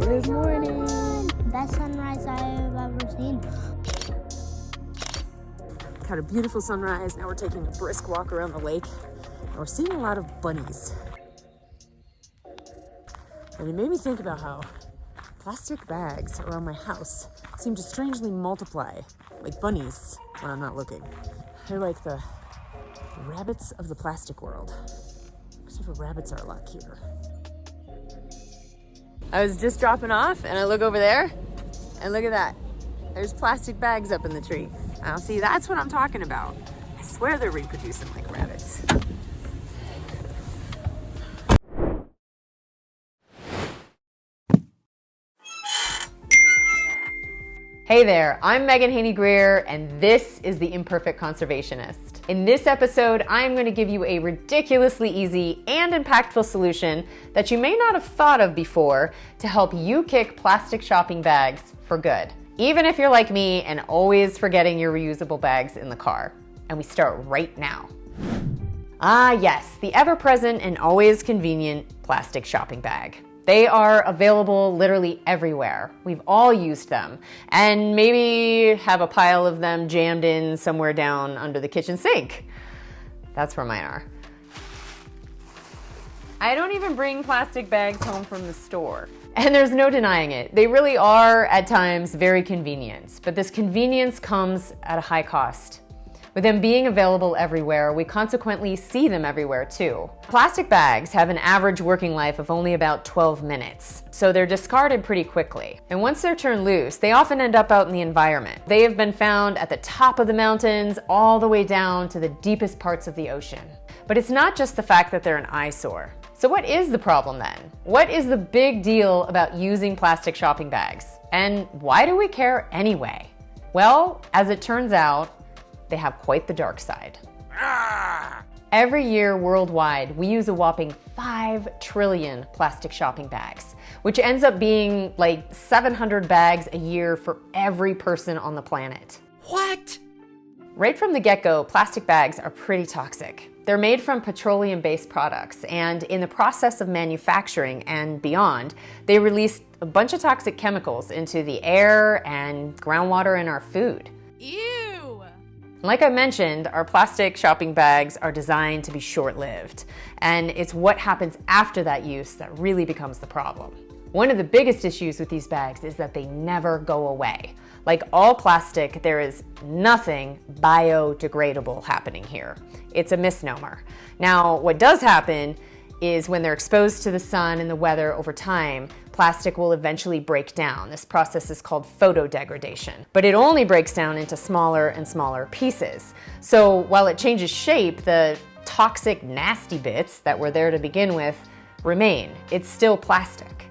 Good morning. Best sunrise I've ever seen. Had a beautiful sunrise. Now we're taking a brisk walk around the lake. And we're seeing a lot of bunnies. And it made me think about how plastic bags around my house seem to strangely multiply, like bunnies, when I'm not looking. They're like the rabbits of the plastic world. Except for rabbits are a lot cuter. I was just dropping off and I look over there and look at that. There's plastic bags up in the tree. Now see, that's what I'm talking about. I swear they're reproducing like rabbits. Hey there, I'm Mehgan Heaney-Grier, and this is the Imperfect Conservationist. In this episode, I'm going to give you a ridiculously easy and impactful solution that you may not have thought of before to help you kick plastic shopping bags for good. Even if you're like me and always forgetting your reusable bags in the car. And we start right now. Ah yes, the ever-present and always convenient plastic shopping bag. They are available literally everywhere. We've all used them and maybe have a pile of them jammed in somewhere down under the kitchen sink. That's where mine are. I don't even bring plastic bags home from the store. And there's no denying it. They really are at times very convenient, but this convenience comes at a high cost. With them being available everywhere, we consequently see them everywhere too. Plastic bags have an average working life of only about 12 minutes, so they're discarded pretty quickly. And once they're turned loose, they often end up out in the environment. They have been found at the top of the mountains, all the way down to the deepest parts of the ocean. But it's not just the fact that they're an eyesore. So what is the problem then? What is the big deal about using plastic shopping bags? And why do we care anyway? Well, as it turns out, they have quite the dark side. Every year worldwide, we use a whopping 5 trillion plastic shopping bags, which ends up being like 700 bags a year for every person on the planet. What? Right from the get-go, plastic bags are pretty toxic. They're made from petroleum-based products, and in the process of manufacturing and beyond, they release a bunch of toxic chemicals into the air and groundwater in our food. Ew! Like I mentioned, our plastic shopping bags are designed to be short-lived, and it's what happens after that use that really becomes the problem. One of the biggest issues with these bags is that they never go away. Like all plastic, there is nothing biodegradable happening here. It's a misnomer. Now, what does happen is when they're exposed to the sun and the weather over time, plastic will eventually break down. This process is called photodegradation, but it only breaks down into smaller and smaller pieces. So while it changes shape, the toxic, nasty bits that were there to begin with remain. It's still plastic.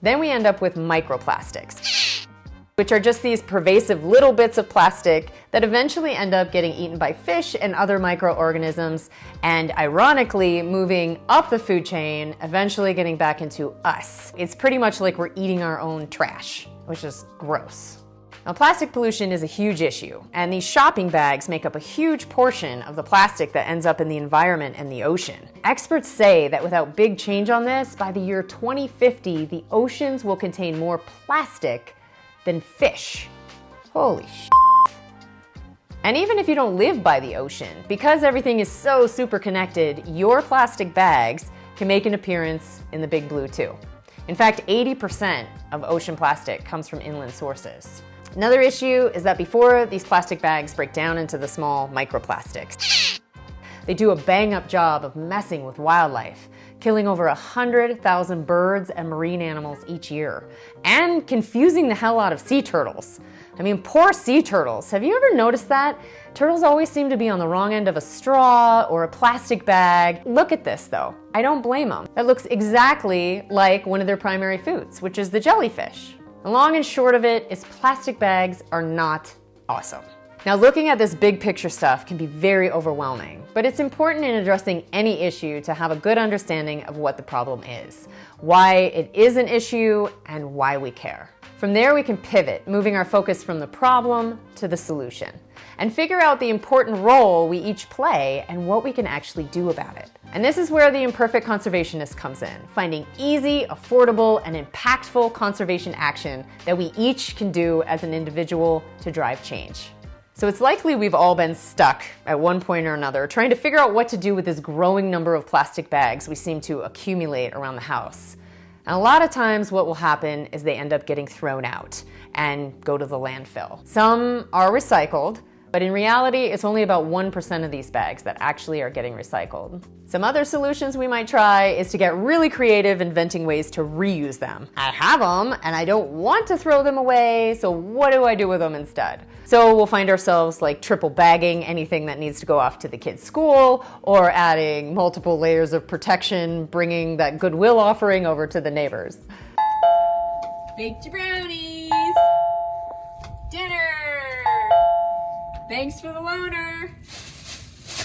Then we end up with microplastics, which are just these pervasive little bits of plastic that eventually end up getting eaten by fish and other microorganisms, and ironically moving up the food chain, eventually getting back into us. It's pretty much like we're eating our own trash, which is gross. Now, plastic pollution is a huge issue, and these shopping bags make up a huge portion of the plastic that ends up in the environment and the ocean. Experts say that without big change on this, by the year 2050, the oceans will contain more plastic than fish. Holy shit. And even if you don't live by the ocean, because everything is so super connected, your plastic bags can make an appearance in the big blue too. In fact, 80% of ocean plastic comes from inland sources. Another issue is that before these plastic bags break down into the small microplastics, they do a bang-up job of messing with wildlife, killing over 100,000 birds and marine animals each year, and confusing the hell out of sea turtles. I mean, poor sea turtles. Have you ever noticed that? Turtles always seem to be on the wrong end of a straw or a plastic bag. Look at this though. I don't blame them. It looks exactly like one of their primary foods, which is the jellyfish. The long and short of it is plastic bags are not awesome. Now, looking at this big picture stuff can be very overwhelming, but it's important in addressing any issue to have a good understanding of what the problem is, why it is an issue, and why we care. From there, we can pivot, moving our focus from the problem to the solution, and figure out the important role we each play and what we can actually do about it. And this is where the Imperfect Conservationist comes in, finding easy, affordable, and impactful conservation action that we each can do as an individual to drive change. So it's likely we've all been stuck at one point or another trying to figure out what to do with this growing number of plastic bags we seem to accumulate around the house. And a lot of times what will happen is they end up getting thrown out and go to the landfill. Some are recycled, but in reality, it's only about 1% of these bags that actually are getting recycled. Some other solutions we might try is to get really creative inventing ways to reuse them. I have them and I don't want to throw them away, so what do I do with them instead? So we'll find ourselves like triple bagging anything that needs to go off to the kids' school, or adding multiple layers of protection, bringing that goodwill offering over to the neighbors. Baked your brownies! Dinner! Thanks for the loaner!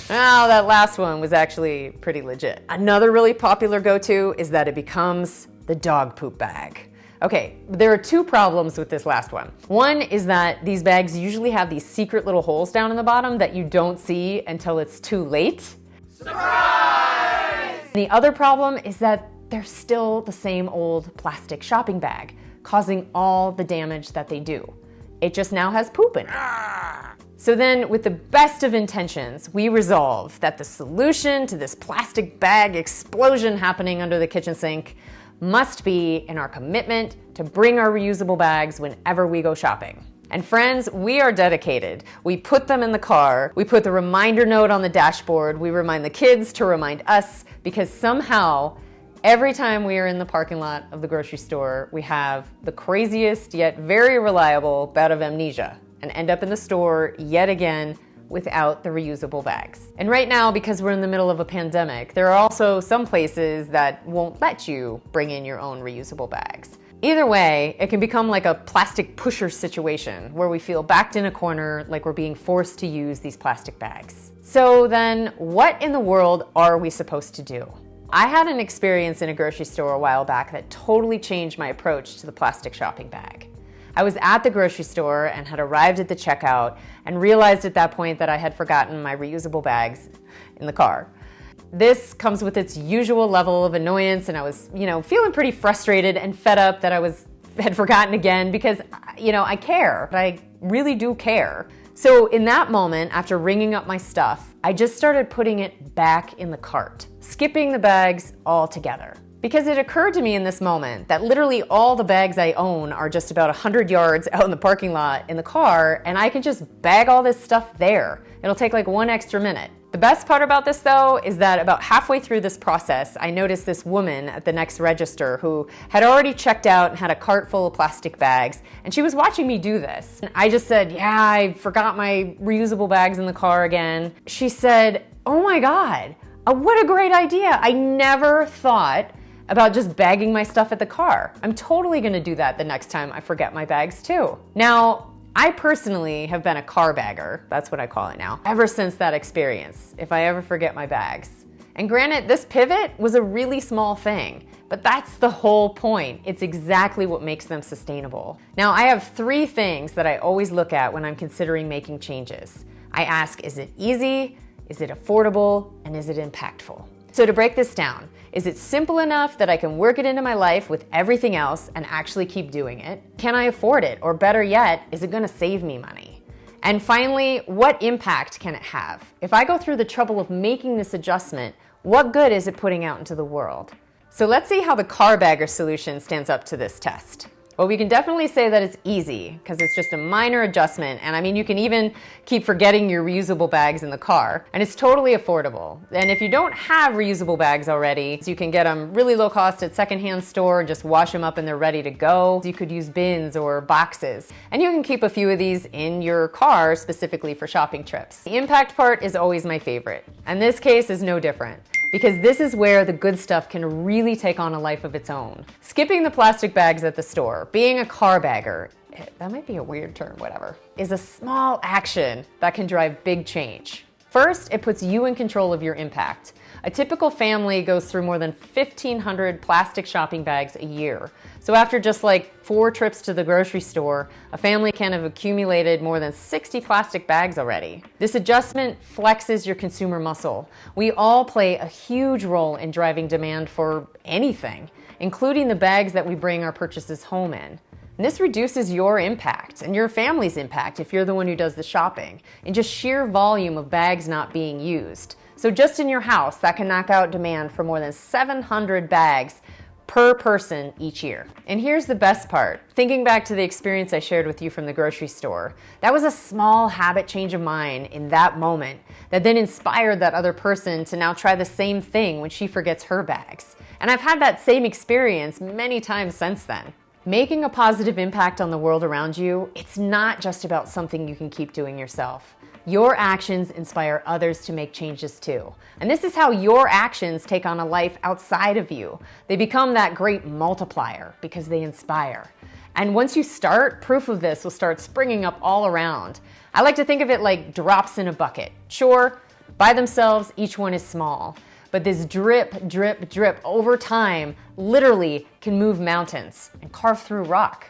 Oh, that last one was actually pretty legit. Another really popular go-to is that it becomes the dog poop bag. Okay, there are two problems with this last one. One is that these bags usually have these secret little holes down in the bottom that you don't see until it's too late. Surprise! The other problem is that they're still the same old plastic shopping bag, causing all the damage that they do. It just now has poop in it. So then, with the best of intentions, we resolve that the solution to this plastic bag explosion happening under the kitchen sink must be in our commitment to bring our reusable bags whenever we go shopping. And friends, we are dedicated. We put them in the car, we put the reminder note on the dashboard, we remind the kids to remind us, because somehow, every time we are in the parking lot of the grocery store, we have the craziest yet very reliable bout of amnesia and end up in the store yet again without the reusable bags. And right now, because we're in the middle of a pandemic, there are also some places that won't let you bring in your own reusable bags. Either way, it can become like a plastic pusher situation where we feel backed in a corner like we're being forced to use these plastic bags. So then, what in the world are we supposed to do? I had an experience in a grocery store a while back that totally changed my approach to the plastic shopping bag. I was at the grocery store and had arrived at the checkout and realized at that point that I had forgotten my reusable bags in the car. This comes with its usual level of annoyance, and I was, feeling pretty frustrated and fed up that I had forgotten again because, I care. I really do care. So in that moment, after ringing up my stuff, I just started putting it back in the cart, skipping the bags altogether. Because it occurred to me in this moment that literally all the bags I own are just about 100 yards out in the parking lot in the car, and I can just bag all this stuff there. It'll take like 1 extra minute. The best part about this though is that about halfway through this process, I noticed this woman at the next register who had already checked out and had a cart full of plastic bags, and she was watching me do this. And I just said, yeah, I forgot my reusable bags in the car again. She said, oh my God, what a great idea. I never thought about just bagging my stuff at the car. I'm totally gonna do that the next time I forget my bags too. Now, I personally have been a car bagger, that's what I call it now, ever since that experience, if I ever forget my bags. And granted, this pivot was a really small thing, but that's the whole point. It's exactly what makes them sustainable. Now, I have 3 things that I always look at when I'm considering making changes. I ask, is it easy? Is it affordable? And is it impactful? So to break this down, is it simple enough that I can work it into my life with everything else and actually keep doing it? Can I afford it? Or better yet, is it gonna save me money? And finally, what impact can it have? If I go through the trouble of making this adjustment, what good is it putting out into the world? So let's see how the car bagger solution stands up to this test. Well, we can definitely say that it's easy because it's just a minor adjustment. And I mean, you can even keep forgetting your reusable bags in the car, and it's totally affordable. And if you don't have reusable bags already, you can get them really low cost at secondhand store and just wash them up and they're ready to go. You could use bins or boxes, and you can keep a few of these in your car specifically for shopping trips. The impact part is always my favorite, and this case is no different. because this is where the good stuff can really take on a life of its own. Skipping the plastic bags at the store, being a car bagger, that might be a weird term, whatever, is a small action that can drive big change. First, it puts you in control of your impact. A typical family goes through more than 1,500 plastic shopping bags a year. So after just like 4 trips to the grocery store, a family can have accumulated more than 60 plastic bags already. This adjustment flexes your consumer muscle. We all play a huge role in driving demand for anything, including the bags that we bring our purchases home in. And this reduces your impact and your family's impact if you're the one who does the shopping, and just sheer volume of bags not being used. So just in your house, that can knock out demand for more than 700 bags per person each year. And here's the best part. Thinking back to the experience I shared with you from the grocery store, that was a small habit change of mine in that moment that then inspired that other person to now try the same thing when she forgets her bags. And I've had that same experience many times since then. Making a positive impact on the world around you, it's not just about something you can keep doing yourself. Your actions inspire others to make changes too. And this is how your actions take on a life outside of you. They become that great multiplier because they inspire. And once you start, proof of this will start springing up all around. I like to think of it like drops in a bucket. Sure, by themselves, each one is small. But this drip, drip, drip over time literally can move mountains and carve through rock.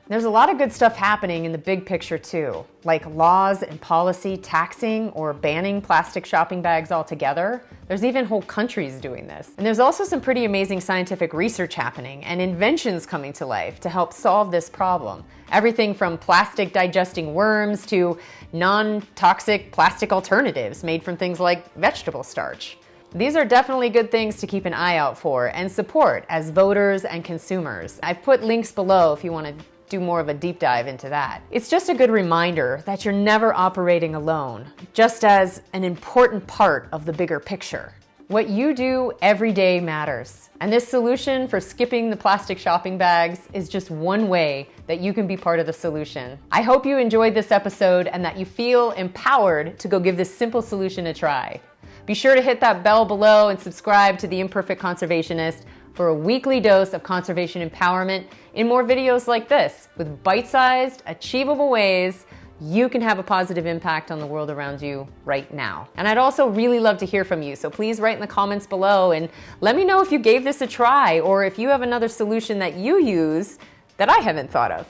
There's a lot of good stuff happening in the big picture too, like laws and policy taxing or banning plastic shopping bags altogether. There's even whole countries doing this. And there's also some pretty amazing scientific research happening and inventions coming to life to help solve this problem. Everything from plastic digesting worms to non-toxic plastic alternatives made from things like vegetable starch. These are definitely good things to keep an eye out for and support as voters and consumers. I've put links below if you want to do more of a deep dive into that. It's just a good reminder that you're never operating alone, just as an important part of the bigger picture. What you do every day matters. And this solution for skipping the plastic shopping bags is just one way that you can be part of the solution. I hope you enjoyed this episode and that you feel empowered to go give this simple solution a try. Be sure to hit that bell below and subscribe to The Imperfect Conservationist for a weekly dose of conservation empowerment in more videos like this, with bite-sized, achievable ways you can have a positive impact on the world around you right now. And I'd also really love to hear from you, so please write in the comments below and let me know if you gave this a try or if you have another solution that you use that I haven't thought of.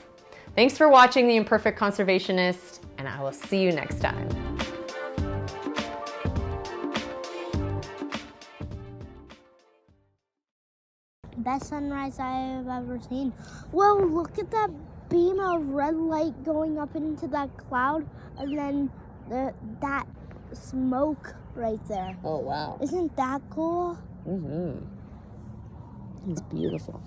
Thanks for watching The Imperfect Conservationist, and I will see you next time. Best sunrise I have ever seen. Whoa, look at that beam of red light going up into that cloud, and then that smoke right there. Oh, wow. Isn't that cool? It's beautiful.